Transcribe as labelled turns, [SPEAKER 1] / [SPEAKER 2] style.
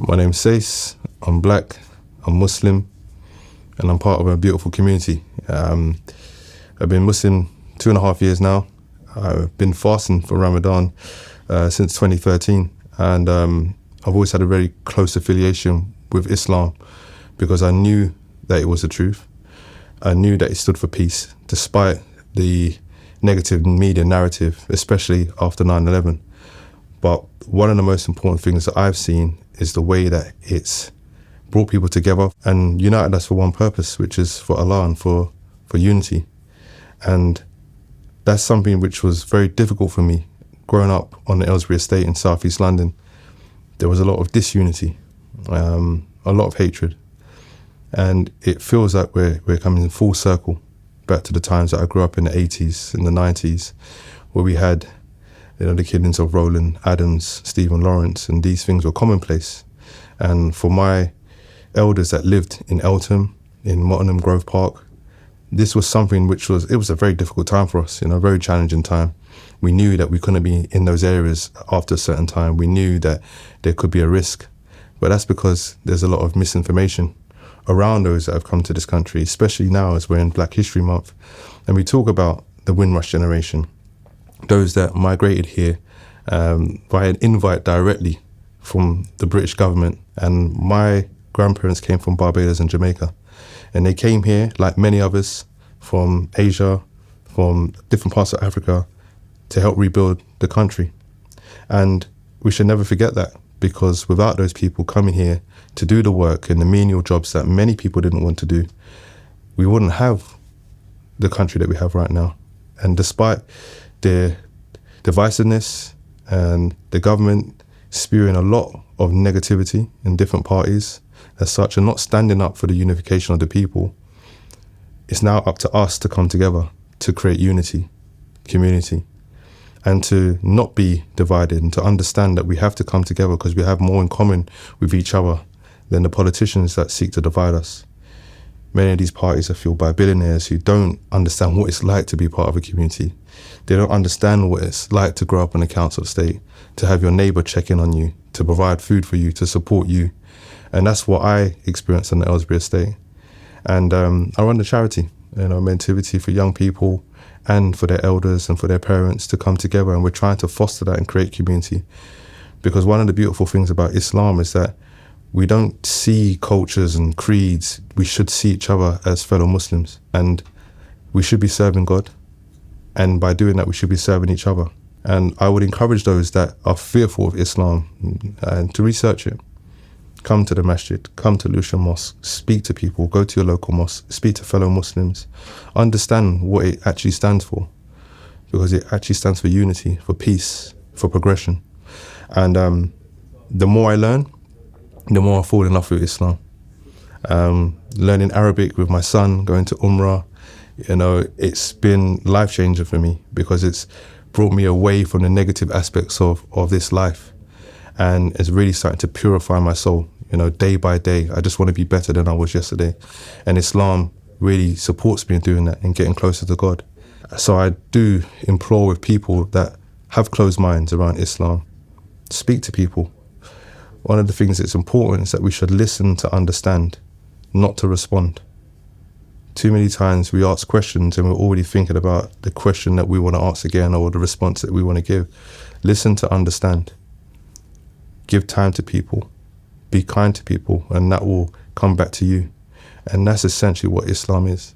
[SPEAKER 1] My name's Sayce, I'm black, I'm Muslim, and I'm part of a beautiful community. I've been Muslim 2.5 years now. I've been fasting for Ramadan since 2013, and I've always had a very close affiliation with Islam because I knew that it was the truth. I knew that it stood for peace, despite the negative media narrative, especially after 9/11. But one of the most important things that I've seen is the way that it's brought people together and united us for one purpose, which is for Allah and for unity. And that's something which was very difficult for me. Growing up on the Aylesbury estate in South East London, there was a lot of disunity, a lot of hatred. And it feels like we're coming in full circle back to the times that I grew up in the 80s and the 90s, where we had the killings of Roland Adams, Stephen Lawrence, and these things were commonplace. And for my elders that lived in Eltham, in Mottenham Grove Park, this was something which it was a very difficult time for us, a very challenging time. We knew that we couldn't be in those areas after a certain time. We knew that there could be a risk. But that's because there's a lot of misinformation around those that have come to this country, especially now as we're in Black History Month. And we talk about the Windrush generation, those that migrated here by an invite directly from the British government. And my grandparents came from Barbados and Jamaica. And they came here, like many others, from Asia, from different parts of Africa, to help rebuild the country. And we should never forget that, because without those people coming here to do the work and the menial jobs that many people didn't want to do, we wouldn't have the country that we have right now. And despite the divisiveness and the government spewing a lot of negativity in different parties as such, and not standing up for the unification of the people, it's now up to us to come together to create unity, community, and to not be divided, and to understand that we have to come together because we have more in common with each other than the politicians that seek to divide us. Many of these parties are fueled by billionaires who don't understand what it's like to be part of a community. They don't understand what it's like to grow up in a council estate, to have your neighbour check in on you, to provide food for you, to support you. And that's what I experienced on the Aylesbury estate. And I run the charity, Mentivity, for young people and for their elders and for their parents to come together. And we're trying to foster that and create community. Because one of the beautiful things about Islam is that we don't see cultures and creeds. We should see each other as fellow Muslims. And we should be serving God. And by doing that, we should be serving each other. And I would encourage those that are fearful of Islam to research it. Come to the masjid, come to Lewisham Mosque, speak to people, go to your local mosque, speak to fellow Muslims, understand what it actually stands for, because it actually stands for unity, for peace, for progression. And the more I learn, the more I fall in love with Islam. Learning Arabic with my son, going to Umrah, it's been life-changing for me because it's brought me away from the negative aspects of this life. And it's really starting to purify my soul, day by day. I just want to be better than I was yesterday. And Islam really supports me in doing that and getting closer to God. So I do implore with people that have closed minds around Islam, speak to people. One of the things that's important is that we should listen to understand, not to respond. Too many times we ask questions and we're already thinking about the question that we want to ask again or the response that we want to give. Listen to understand. Give time to people, be kind to people, and that will come back to you. And that's essentially what Islam is.